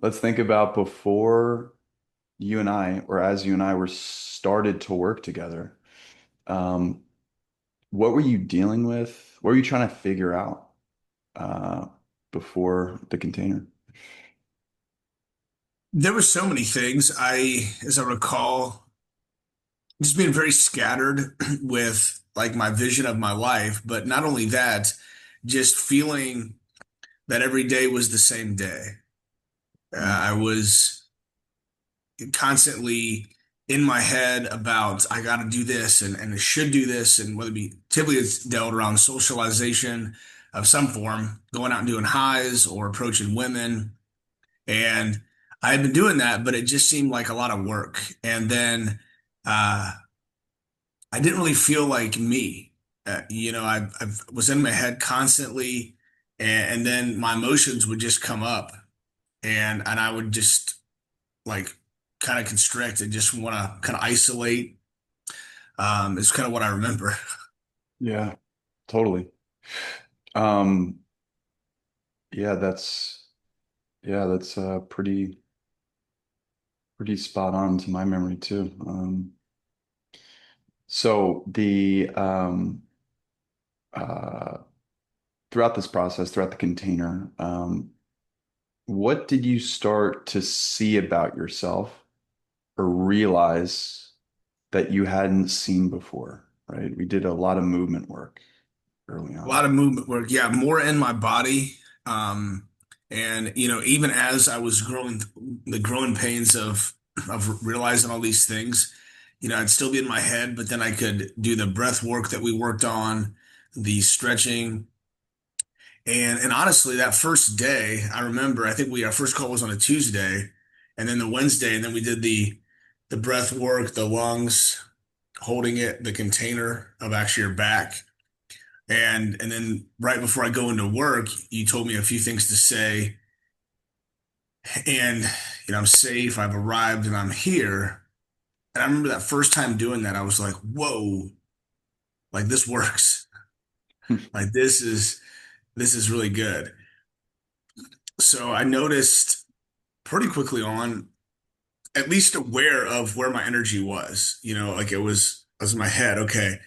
let's think about before you and I, or as you and I were started to work together. Um, what were you dealing with? What were you trying to figure out uh, before the container? There were so many things. As I recall, just being very scattered with like my vision of my life, but not only that, just feeling that every day was the same day. Mm. I was constantly in my head about I got to do this and I should do this, and whether it be typically it's dealt around socialization of some form, going out and doing highs or approaching women. And I had been doing that, but it just seemed like a lot of work. And then uh, I didn't really feel like me. I was in my head constantly, and then my emotions would just come up, and I would just like kind of constrict and just want to kind of isolate. Is kind of what I remember. Yeah, totally. Um, yeah, that's pretty spot on to my memory too. So the uh, throughout this process, throughout the container, what did you start to see about yourself or realize that you hadn't seen before, right? We did a lot of movement work early A on. lot of movement work, yeah, more in my body. Um, and even as I was growing, the growing pains of realizing all these things, I'd still be in my head, but then I could do the breath work that we worked on, the stretching, and honestly, that first day, I remember, I think our first call was on a Tuesday, and then the Wednesday, and then we did the breath work, the lungs, holding it, the container of actually your back. And then right before I go into work, you told me a few things to say. And, I'm safe, I've arrived, and I'm here. And I remember that first time doing that, I was like, whoa, like this works. Like this is really good. So I noticed pretty quickly on, at least aware of where my energy was, like I was in my head, okay.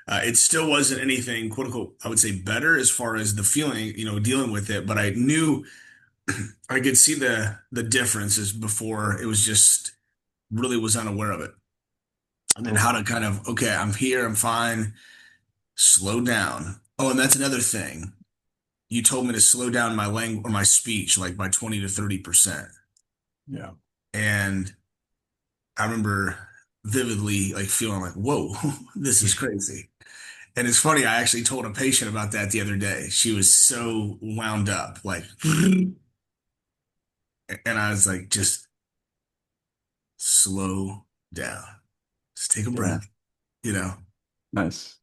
It still wasn't anything, quote unquote, I would say better as far as the feeling, dealing with it, but I knew I could see the differences before it was just really was unaware of it. And then how Okay. to kind of, okay, I'm here, I'm fine, slow down. Oh, and that's another thing. You told me to slow down my language or my speech like by 20 to 30%. Yeah. And I remember vividly like feeling like, whoa, this is crazy. And it's funny, I actually told a patient about that the other day. She was so wound up, like, and I was like, just slow down. Just take a Yeah. breath, you know. Nice.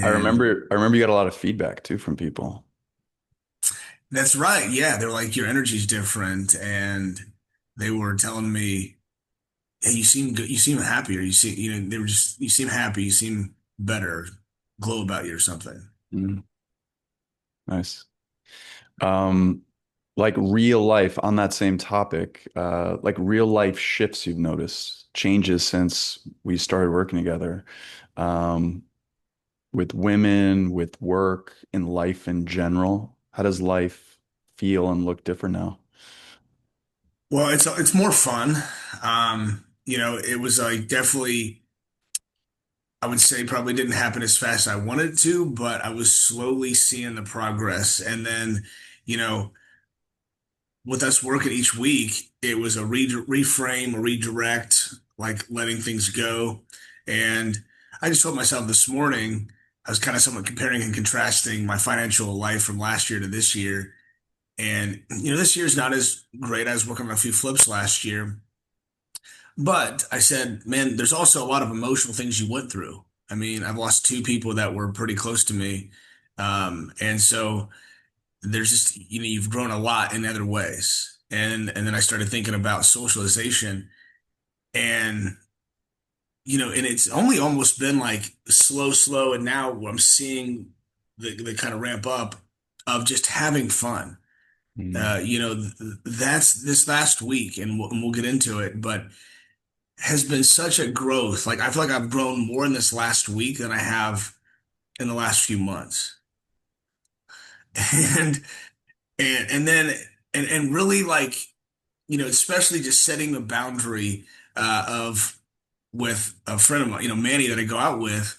I And remember I remember you got a lot of feedback too from people. that's right. Yeah, they're like, your energy's different. And they were telling me, hey, you seem good. You seem happier. They were just, you seem happy. You seem better, glow about you or something. Mm, nice. Um, like real life on that same topic, like real life shifts you've noticed, changes since we started working together, um, with women, with work, in life in general. How does life feel and look different now? Well, it's more fun. It was like definitely, I would say probably didn't happen as fast as I wanted it to, but I was slowly seeing the progress. And then, you know, with us working each week, it was a reframe, a redirect, like letting things go. And I just told myself this morning, I was kind of somewhat comparing and contrasting my financial life from last year to this year. And, this year's not as great. I was working on a few flips last year. But I said, man, there's also a lot of emotional things you went through. I mean, I've lost two people that were pretty close to me. And so there's just, you've grown a lot in other ways. And then I started thinking about socialization and, and it's only almost been like slow. And now I'm seeing the kind of ramp up of just having fun. Mm. That's this last week, and we'll get into it, but has been such a growth. Like I feel like I've grown more in this last week than I have in the last few months. And and then and really like, especially just setting the boundary of with a friend of mine, Manny that I go out with.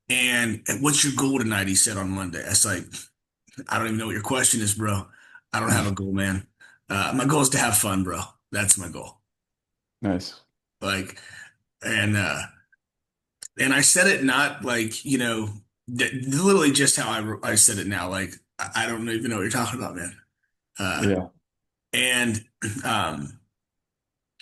And what's your goal tonight? He said on Monday. I was like, I don't even know what your question is, bro. I don't have a goal, man. My goal is to have fun, bro. That's my goal. Nice. Like, and and I said it not like, literally just how I said it now. Like, I don't even know what you're talking about, man. Uh, Yeah. and um,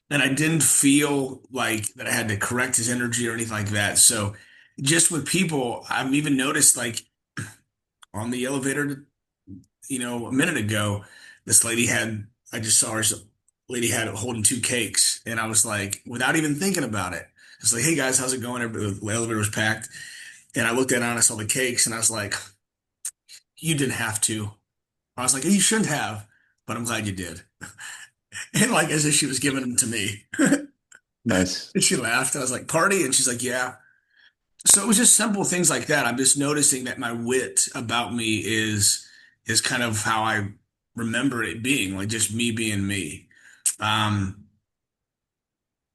and I didn't feel like that I had to correct his energy or anything like that. So just with people, I've even noticed like on the elevator, a minute ago, this lady had, I just saw her, lady had holding two cakes. And I was like, without even thinking about it, it's like, hey guys, how's it going? The elevator was packed. And I looked at it and I saw the cakes and I was like, you didn't have to. I was like, you shouldn't have, but I'm glad you did. And like, as if she was giving them to me. Nice. And she laughed. I was like, party? And she's like, yeah. So it was just simple things like that. I'm just noticing that my wit about me is kind of how I remember it being, like just me being me. Um,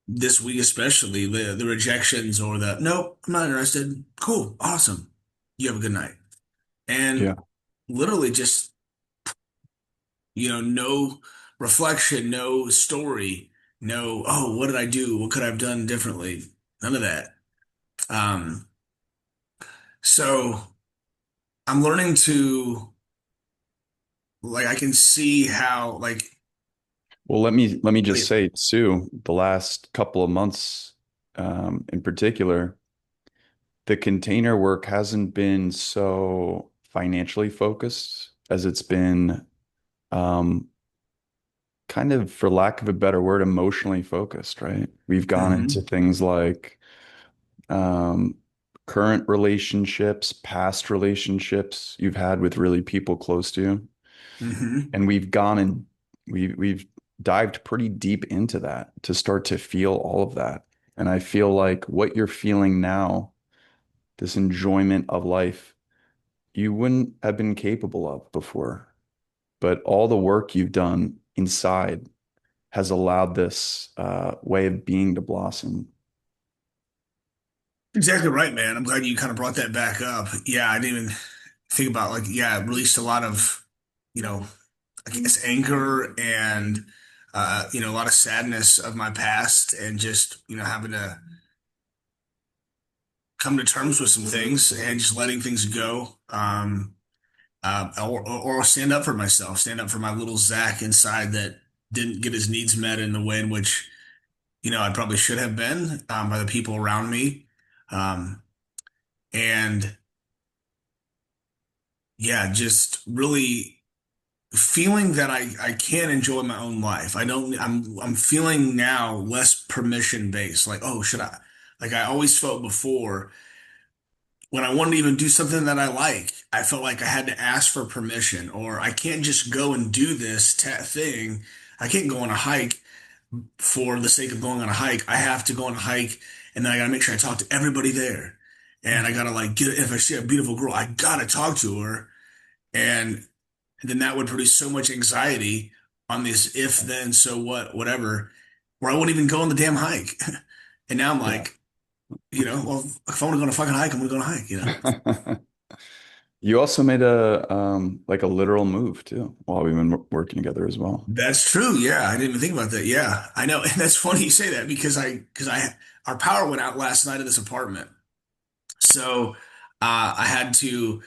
this week especially, the rejections or the nope, I'm not interested. Cool, awesome. You have a good night. Yeah. And literally just, no reflection, no story, no, oh, what did I do? What could I have done differently? None of that. Um, so I'm learning to like I can see how like Well, let me just wait, say too, the last couple of months, in particular, the container work hasn't been so financially focused as it's been, um, kind of, for lack of a better word, emotionally focused, right? We've gone into hmm things like, um, current relationships, past relationships you've had with really people close to you. hmm And we've gone and we've dived pretty deep into that to start to feel all of that. And I feel like what you're feeling now, this enjoyment of life, you wouldn't have been capable of before. But all the work you've done inside has allowed this way of being to blossom. exactly right, man. I'm glad you kind of brought that back up. Yeah, I didn't even think about like yeah, it released a lot of, you know, I guess anger and a lot of sadness of my past and just, having to come to terms with some things and just letting things go. Or stand up for myself, stand up for my little Zack inside that didn't get his needs met in the way in which, I probably should have been by the people around me. Um, and yeah, just really feeling that I can enjoy my own life. I'm feeling now less permission based. Like, oh, should I? Like I always felt before when I wanted to even do something that I like, I felt like I had to ask for permission, or I can't just go and do this thing. I can't go on a hike for the sake of going on a hike. I have to go on a hike, and then I gotta make sure I talk to everybody there. And I gotta like get if I see a beautiful girl, I gotta talk to her. And then that would produce so much anxiety on this if then so what, whatever, where I won't even go on the damn hike. And now I'm Yeah. like, well, if I want to go on a fucking hike, I'm gonna go on a hike. You also made a like a literal move too while we've been working together as well. That's true. Yeah, I didn't even think about that. Yeah, I know. And that's funny you say that because our power went out last night in this apartment. So I had to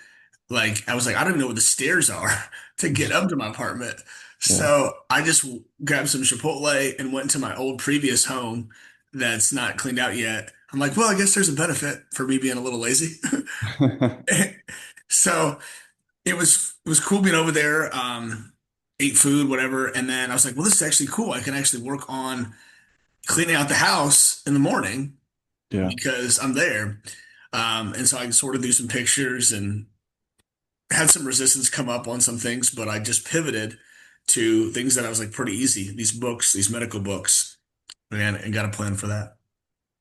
I was like, I don't even know where the stairs are to get up to my apartment. Yeah. So I just grabbed some Chipotle and went to my old previous home that's not cleaned out yet. I'm like, well, I guess there's a benefit for me being a little lazy. So it was cool being over there. Ate food, whatever, and then I was like, well, this is actually cool. I can actually work on cleaning out the house in the morning Yeah. because I'm there. And so I can sort of do some pictures and had some resistance come up on some things, but I just pivoted to things that I was like pretty easy. These books, these medical books, and got a plan for that.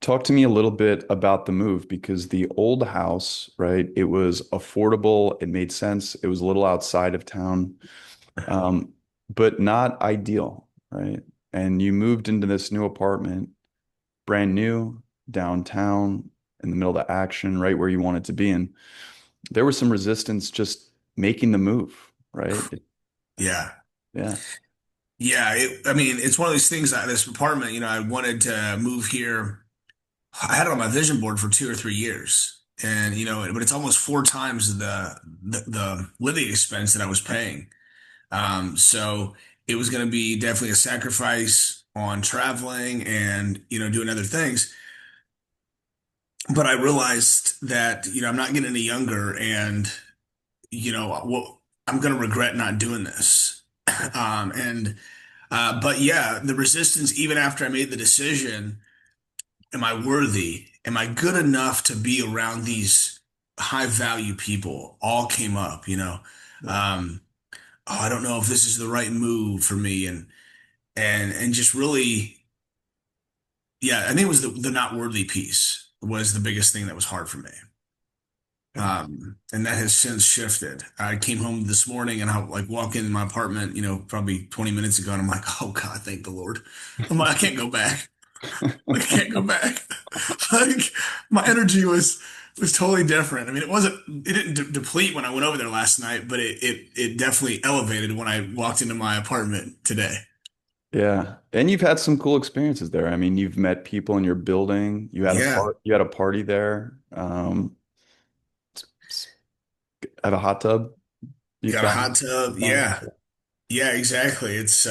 Talk to me a little bit about the move because the old house, right? It was affordable. It made sense. It was a little outside of town, um, but not ideal, right? And you moved into this new apartment, brand new, downtown, in the middle of action, right where you wanted to be. And there was some resistance just making the move, right? Yeah. Yeah. Yeah. I mean, it's one of those things that this apartment, I wanted to move here. I had it on my vision board for 2 or 3 years. And, but it's almost four times the living expense that I was paying. So it was going to be definitely a sacrifice on traveling and, doing other things. But I realized that, I'm not getting any younger and, what I'm going to regret not doing this. But yeah, the resistance, even after I made the decision, am I worthy? Am I good enough to be around these high value people? All came up, Um, oh, I don't know if this is the right move for me. And just really, yeah, I think it was the not worthy piece was the biggest thing that was hard for me. Yeah. And that has since shifted. I came home this morning and I like walk in my apartment, probably 20 minutes ago, and I'm like, oh God, thank the Lord. I'm like, I can't go back. Like, I can't go back. Like my energy was totally different. I mean, it didn't deplete when I went over there last night, but it definitely elevated when I walked into my apartment today. Yeah. And you've had some cool experiences there. I mean, you've met people in your building. Yeah, You had a party there. Have a hot tub you got a found. hot tub. You found. Yeah, yeah, exactly. It's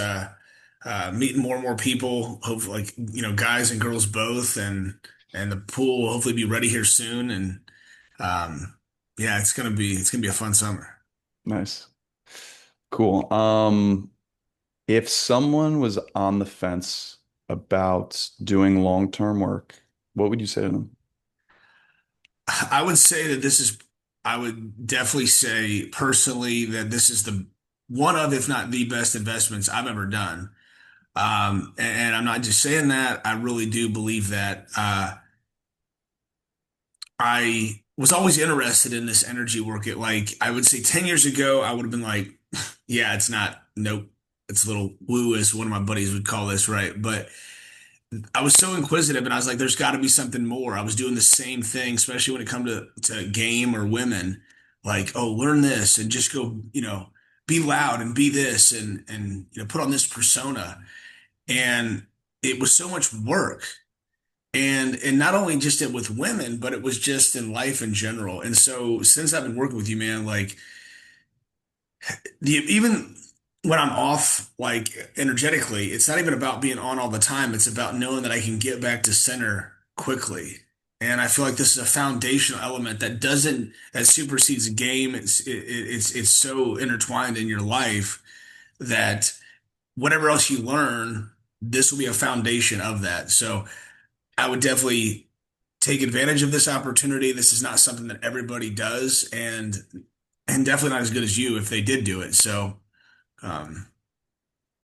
meeting more and more people, hopefully, like guys and girls both, and the pool will hopefully be ready here soon. And um, yeah, it's gonna be a fun summer. Nice. Cool. If someone was on the fence about doing long-term work, what would you say to them? I would say that I would definitely say personally that this is the one of, if not the best investments I've ever done. And I'm not just saying that. I really do believe that. I was always interested in this energy work. I would say 10 years ago, I would have been like, yeah, it's not, nope. It's a little woo, as one of my buddies would call this, right? But I was so inquisitive and I was like, there's got to be something more. I was doing the same thing, especially when it come to game or women. Like, oh, learn this and just go, be loud and be this and put on this persona. And it was so much work. And not only just it with women, but it was just in life in general. And so since I've been working with you, man, like even when I'm off, like energetically, it's not even about being on all the time. It's about knowing that I can get back to center quickly. And I feel like this is a foundational element that supersedes a game. It's so intertwined in your life that whatever else you learn, this will be a foundation of that. So I would definitely take advantage of this opportunity. This is not something that everybody does, and definitely not as good as you if they did do it. So,